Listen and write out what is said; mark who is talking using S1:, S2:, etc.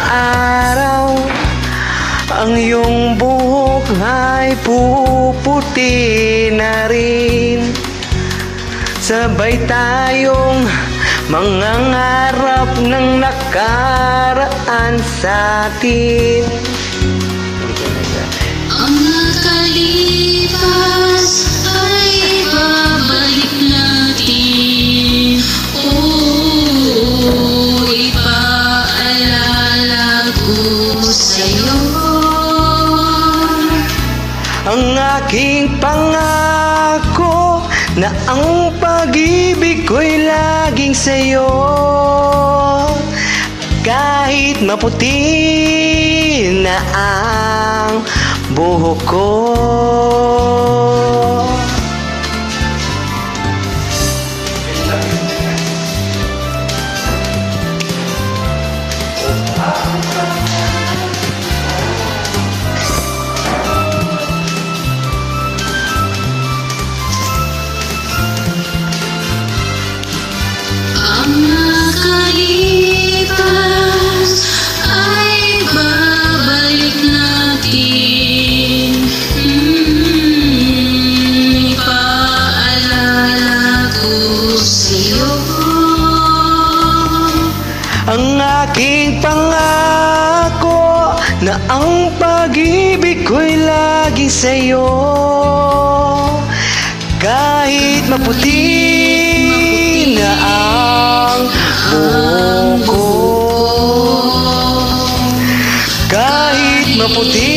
S1: araw ang iyong buhok ay puputi na rin. Sabay tayong mangangarap ng nakaraan sa atin.
S2: Ang nakalipas ay babalik natin. Oh, ipaalala ko sa'yo
S1: Ang aking pangako na ang pag-ibig ko'y laging sa'yo. Kahit maputi na ang buhok ko.
S2: ang nakalipas ay babalik natin. Ipaalala ko sa'yo
S1: Ang aking pangako na ang pag-ibig ko'y laging sa'yo. Kahit maputi na ang buhok ko, kahit maputi